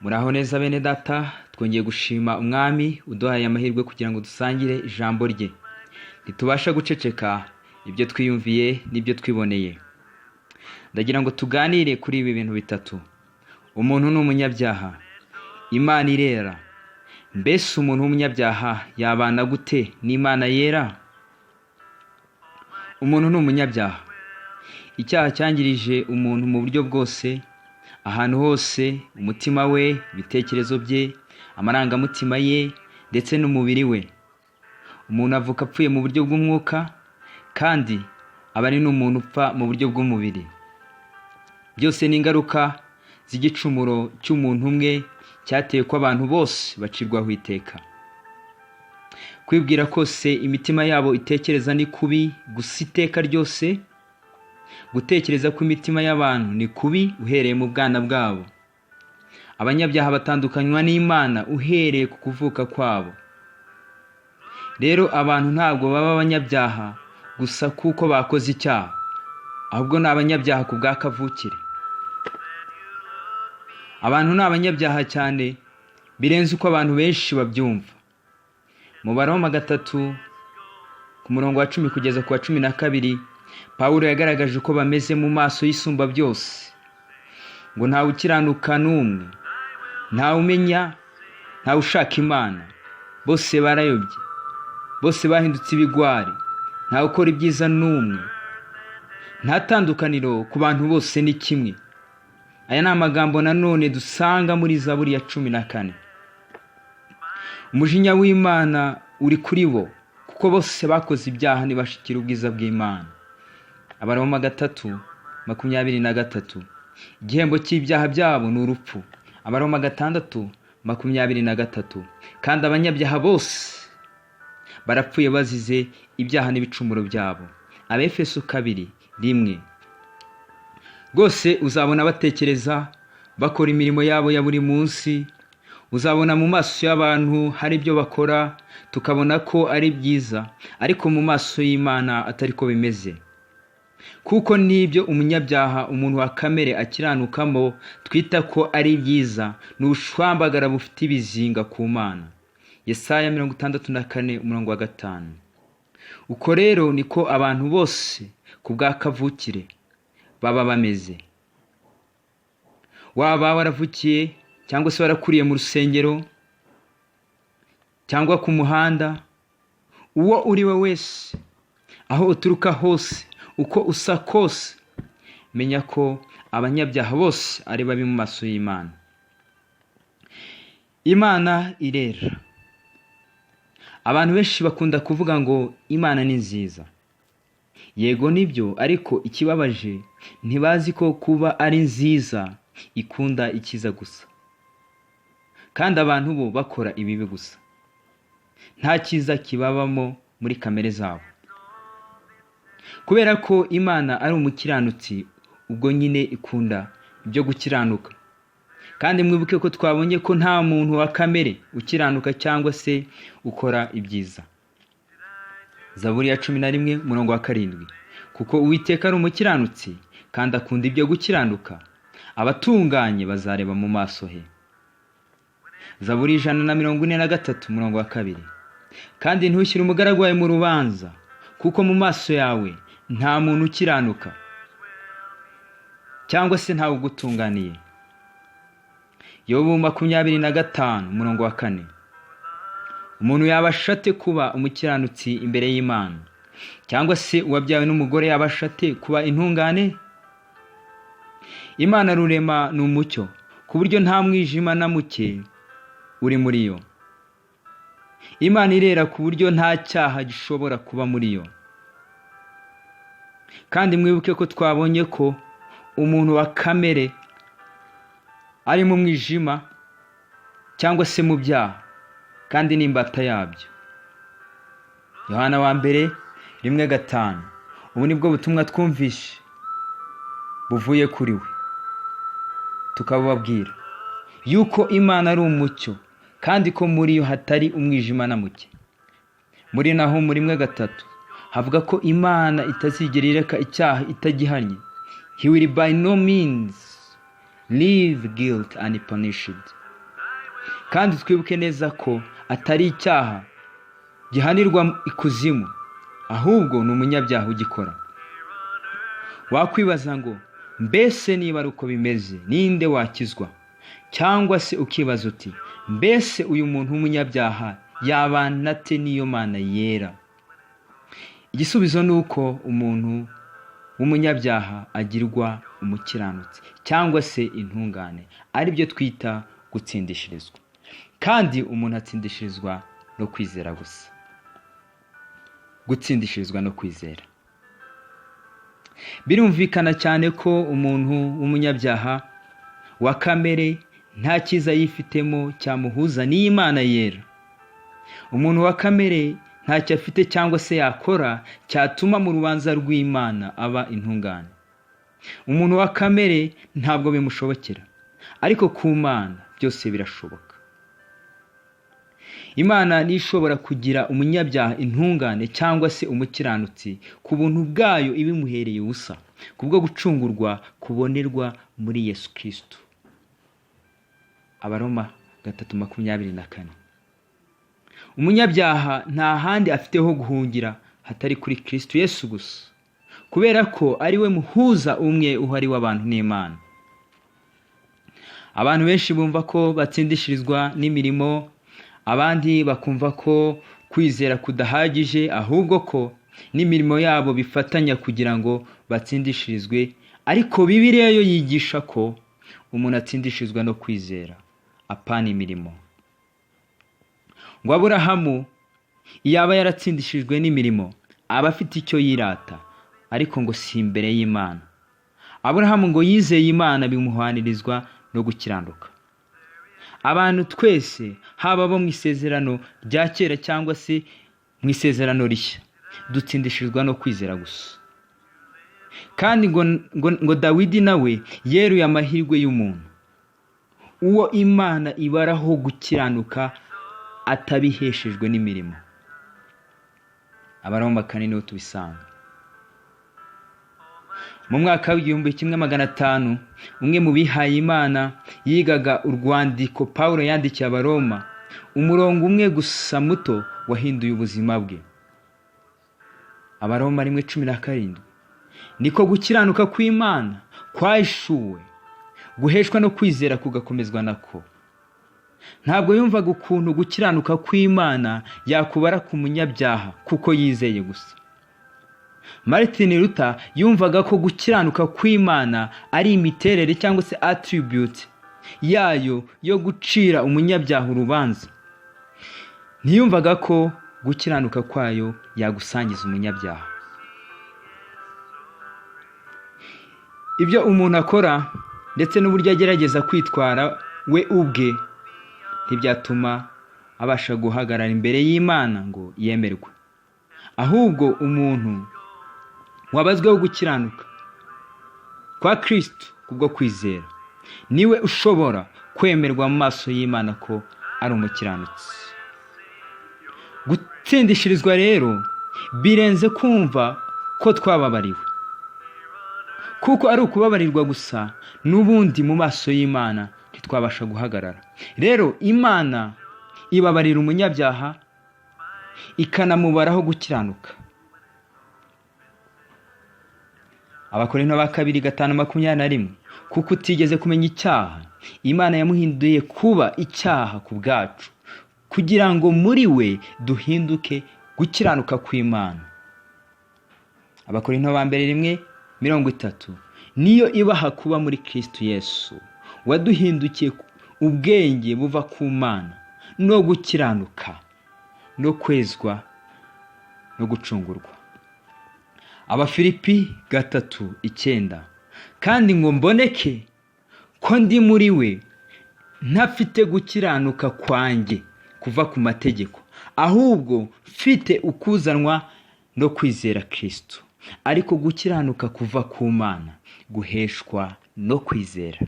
Muraho neza bene data, twongeye gushima umwami uduhaye amahirwe kugira ngo dusangire ijambo rye. Ntitubasha guceceka ibyo twiyumviye n'ibyo twiboneye. Ndagira ngo tuganire kuri ibi bintu bitatu. Umuntu ni umunyabyaha. Imana irera. Mbese umuntu w'umunyabyaha yabana gute n'Imana yera? Umuntu ni umunyabyaha. Icyaha cyangirije umuntu mu buryo bwose, ahantu hose, umutima we, ibitekerezo bye, amarangamutima ye ndetse n'umubiri we. Umuntu avuka apfuye mu buryo bw'umwuka kandi aba ari n'umuntu upfa mu buryo bw'umubiri. Byose ni ingaruka z'igicumuro cy'umuntu umwe cyateye ko abantu bose bacirwaho iteka. Kwibwira kose imitima yabo itekereza ni kubi gusa iteka ryose. Gutekereza ko imitima y'abantu ni kubi uhereye mu bwana bwabo. Abanyabyaha batandukanywa n'Imana uhereye ku kuvuka kwabo. Rero abantu ntabwo baba abanyabyaha gusa kuko bakoze icyaha, ahubwo ni abanyabyaha ku bwa kavukire. Abantu ni abanyabyaha cyane birenze uko abantu benshi babyumva. Mu Baroma 3 ku murongo wa 10 kugeza ku wa 12, Pawulo yagaragaje uko bameze mu maso y'isumba byose, ngo ntawe ukiranuka n'umwe, ntawe umenya, ntawe ushaka Imana. Bose barayobye, bose bahindutse ibigwari, ntawe ukora ibyiza n'umwe. Nta tandukaniro ku bantu bose ni kimwe. Aya ni amagambo nanone dusanga muri Zaburi ya 14. Umujinya w'Imana uri kuri bo kuko bose bakoze ibyaha ntibashikira ubwiza bw'Imana. Abaroma 3:23. Igihembo cy'ibyaha byabo ni urupfu. Abaroma 6:23. Kandi abanyabyaha bose barapfuye bazize ibyaha n'ibicumuro byabo. Abefeso 2:1. Rwose uzabona batekereza, bakora imirimo yabo ya buri munsi. Uzabona mu maso y'abantu hari ibyo bakora tukabona ko ari byiza, ariko mu maso y'Imana atari ko bimeze. Kuko nibyo umunyabyaha, umuntu wa kamere akiranukamo, twita ko ari byiza, n'ubushwambagara bufite ibizinga ku Mana. Yesaya 64:5. Uko rero niko abantu bose ku bwa kavukire baba bameze. Waba waravukiye cyangwa se warakuriye mu rusengero cyangwa ku muhanda, uwo uri we wese, aho uturuka hose, uko usa kose, menya ko abanyabyaha bose ari babi mu maso y'Imana. Imana irera. Abantu benshi bakunda kuvuga ngo Imana ni nziza. Yego nibyo, ariko ikibabaje ntibazi ko kuba ari nziza ikunda ikiza gusa, kandi abantu bo bakora ibibi gusa. Nta cyiza kibabamo muri kamere zabo. Kubera ko Imana ari umukiranutsi, ubwo nyine ikunda ibyo gukiranuka. Kandi mwibuke ko twabonye ko nta muntu wa kamere ukiranuka cyangwa se ukora ibyiza. Zaburi ya 11:7. Kuko Uwiteka ari umukiranutsi kandi akunda ibyo gukiranuka, abatunganye bazareba mu maso he. Zaburi 143:2. Kandi ntushyire umugaragu wawe mu rubanza, kuko mu maso yawe nta muntu ukiranuka cyangwa se ntawe ugutunganiye. Yobu 25:4. Umuntu yabashate kuba umukiranutsi imbere y'Imana, cyangwa se uwabyawe n'umugore yabashate kuba intungane? Imana rurema ni umucyo, ku buryo nta mwijima na muke uri muri yo. Imana irera ku buryo nta cyaha gishobora kuba muri yo. Kandi mwibuke ko twabonye ko umuntu wa kamere ari mu mwijima cyangwa se mu byaha, kandi n'imbata yabyo. Yohana 1:5. Ubu nibwo butumwa twumvishe buvuye kuri we, tukababwira yuko Imana ari umucyo kandi ko muri yo hatari umwijima na muke. Muri naho muri 1:3 havuga ko Imana itazigera ireka icyaha itagihanye. He will by no means leave guilt unpunished. kandi twibuke neza ko atari icyaha gihanirwa ikuzimu, ahubwo ni umunyabyaha ugikora. Wakwibaza ngo mbese niba ari uko bimeze ninde wakizwa? Cyangwa se ukibaza uti mbese uyu muntu w'umunyabyaha yabana ate n'iyo Mana yera? Igisubizo ni uko umuntu w'umunyabyaha agirwa umukiranutsi cyangwa se intungane, ari byo twita gutsindishirizwa. Kandi umuntu atsindishirizwa no kwizera gusa. Gutsindishirizwa no kwizera. Birumvikana cyane ko umuntu w'umunyabyaha wa kamere nta cyiza yifitemo cyamuhuza n'Imana yera. Umuntu wa kamere ntacyo afite cyangwa se yakora cyatuma mu rubanza rw'Imana aba intungane. Umuntu wa kamere ntabwo bimushobokera, ariko ku Mana byose birashoboka. Imana ni ishobora kugira umunyabyaha intungane cyangwa se umukiranutsi ku buntu bwayo ibimuhereye ubusa, kubwo gucungurwa kubonerwa muri Yesu Kristo. Abaroma 3:24. Umunyabyaha nta handi afite ho guhungira hatari kuri Kristo Yesu gusa, kubera ko ari we muhuza umwe uhari w'abantu n'Imana. Abantu benshi bumva ko batsindishirizwa n'imirimo, abandi bakumva ko kwizera kudahagije, ahubwo ko n'imirimo yabo bifatanya kugira ngo batsindishirizwe. Ariko Bibiliya yo yigisha ko umuntu atsindishirizwa no kwizera, apana imirimo. Ngo Aburahamu yaba yaratsindishijwe n'imirimo aba afite icyo yirata, ariko ngo si imbere y'Imana. Aburahamu ngo yizeye Imana bimuhwanirizwa no gukiranuka. Abantu twese, haba abo mu isezerano rya kera cyangwa se mu isezerano rishya, dutsindishirizwa no kwizera gusa. Kandi ngo Dawidi nawe yeruye amahirwe y'umuntu, uwo Imana ibaraho gukiranuka atabiheshejwe n'imirimo. Abaroma 4 niho tubisanga. Mu mwaka w'1500 umwe mu bihaye Imana yigaga urwandiko Pawulo yandikiye Abaroma, umurongo umwe gusa muto wahinduye ubuzima bwe. Abaroma 1:17. Niko gukiranuka kw'Imana kwahishuwe, guheshwa no kwizera kugakomezwa nako. Ntabwo yumvaga ukuntu gukiranuka kw'Imana yakubara ku munyabyaha kuko yizeye gusa. Martin Luther yumvaga ko gukiranuka kw'Imana ari imiterere cyangwa se attribute yayo yo gucira umunyabyaha urubanza. Ntiyumvaga ko gukiranuka kwayo yagusangiza umunyabyaha. Ibyo umuntu akora ndetse n'uburyo agerageza kwitwara we ubwe ntibyatuma abasha guhagarara imbere y'Imana ngo yemerwe. Ahubwo umuntu wabazweho gukiranuka kwa Kristo kubwo kwizera niwe ushobora kwemerwa mu maso y'Imana ko ari umukiranutsi. Gutsindishirizwa rero birenze kumva ko twababariwe, kuko ari ukubabarirwa gusa, n'ubundi mu maso y'Imana ntitwabasha guhagarara. Rero Imana ibabarira umunyabyaha ikanamubaraho gukiranuka. Abakorinto 2:5-21. Kuko utigeze kumenya icyaha, Imana yamuhinduye kuba icyaha ku bwacu, kugira ngo muri we duhinduke gukiranuka kw'Imana. Abakorinto 1:30. Niyo ibaha kuba muri Kristo Yesu, waduhindukiye ubwenge buva ku Mana no gukiranuka no kwezwa no gucungurwa. Abafilipi 3:9. Kandi ngo mboneke ko ndi muri we ntafite gukiranuka kwanjye kuva ku mategeko, ahubwo mfite ukuzanwa no kwizera Kristo, ariko gukiranuka kuva ku Mana guheshwa no kwizera.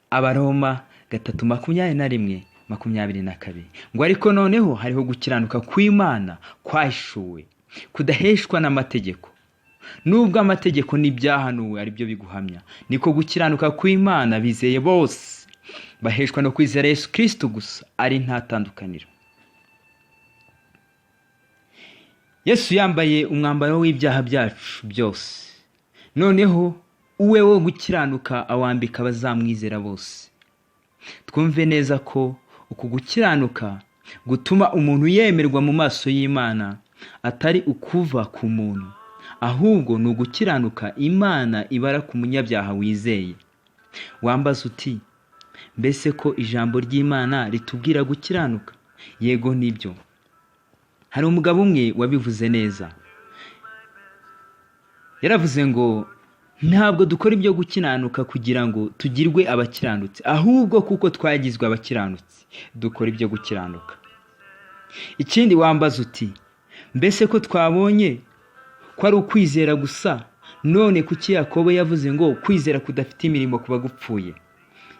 Abaroma 3:21-22. Ngo ariko noneho hariho gukiranuka kw'Imana kwahishuwe, kudaheshwa n'amategeko. Nubwo amategeko n'ibyahanuwe ari byo biguhamya, niko gukiranuka kw'Imana bizeye bose baheshwa no kwizera Yesu Kristo gusa, ari nta tandukaniro. Yesu yambaye umwambaro w'ibyaha byacu byose, noneho uwe wo gukiranuka awambika abazamwizera bose. Twumve neza ko uku gukiranuka gutuma umuntu yemerwa mu maso y'Imana atari ukuva ku muntu, ahubwo ni ugukiranuka Imana ibara ku munyabyaha wizeye. Wambaza uti, mbese ko ijambo ry'Imana ritubwira gukiranuka? Yego nibyo. Hari umugabo umwe wabivuze neza. Yaravuze ngo ntabwo dukora ibyo gukiranuka kugira ngo tugirwe abakiranutsi, ahubwo kuko twagizwe abakiranutsi dukora ibyo gukiranuka. Ikindi wambaza uti, mbese ko twabonye ko ari ukwizera gusa, none kuki Yakobo yavuze ngo kwizera kudafite imirimo kuba gupfuye?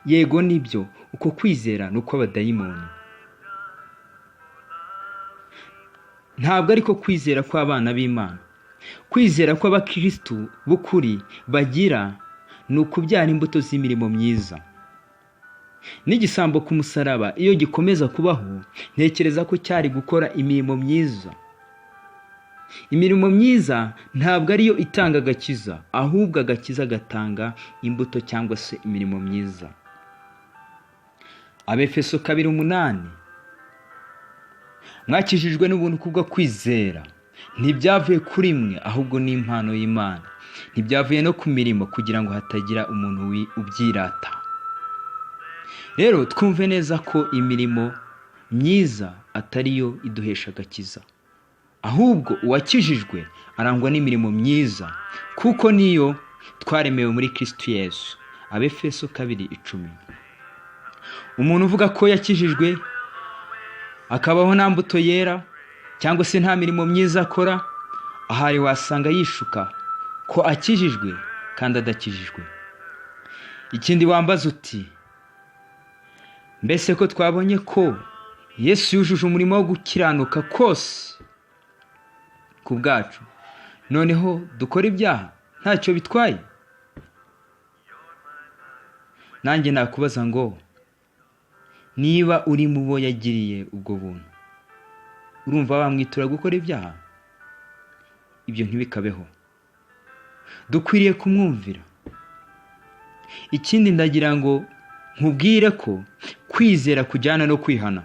Yego nibyo, uko kwizera ni uko abadayimoni. Ntabwo ariko kwizera kw'abana b'Imana. Kwizera kw'abakristu b'ukuri bagira ni ukubyara imbuto z'imirimo myiza. N'igisambo ku musaraba iyo gikomeza kubaho, ntekereza ko cyari gukora imirimo myiza. Imirimo myiza ntabwo ariyo itanga agakiza, ahubwo agakiza gatanga imbuto cyangwa se imirimo myiza. Abefeso 2:8, mwakijijwe n'ubuntu kubwo kwizera, ntibyavuye kuri mwe ahubwo ni impano y'Imana, ntibyavuye no ku mirimo kugira ngo hatagira umuntu ubyirata. Rero twumve neza ko imirimo myiza atariyo iduhesha agakiza, ahubwo uwakijijwe arangwa n'imirimo myiza, kuko niyo twaremewe muri Kristo Yesu. Abefeso 2:10. Umuntu uvuga ko yakijijwe akabaho nta mbuto yera cyangwa se nta mirimo myiza akora, ahari wasanga yishuka ko akijijwe kandi adakijijwe. Ikindi wambaza uti, mbese ko twabonye ko Yesu yujuje umurimo wo gukiranuka kose ku bwacu, noneho dukora ibyaha ntacyo bitwaye? Nanjye nakubaza ngo, niba uri mu bo yagiriye ubwo buntu, urumva bamwitura gukora ibyaha? Ibyo ntibikabeho. Dukwiriye kumwumvira. Ikindi ndagira ngo nkubwire ko kwizera kujyana no kwihana.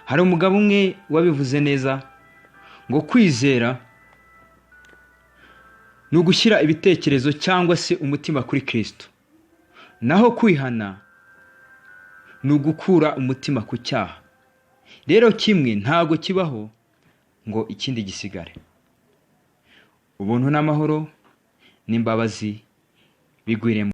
Hari umugabo umwe wabivuze neza ngo kwizera ni ugushyira ibitekerezo cyangwa se umutima kuri Kristo, naho kwihana ni ugukura umutima ku cyaha. Rero kimwe ntago kibaho ngo ikindi gisigare. Ubuntu n'amahoro n'imbabazi bigwire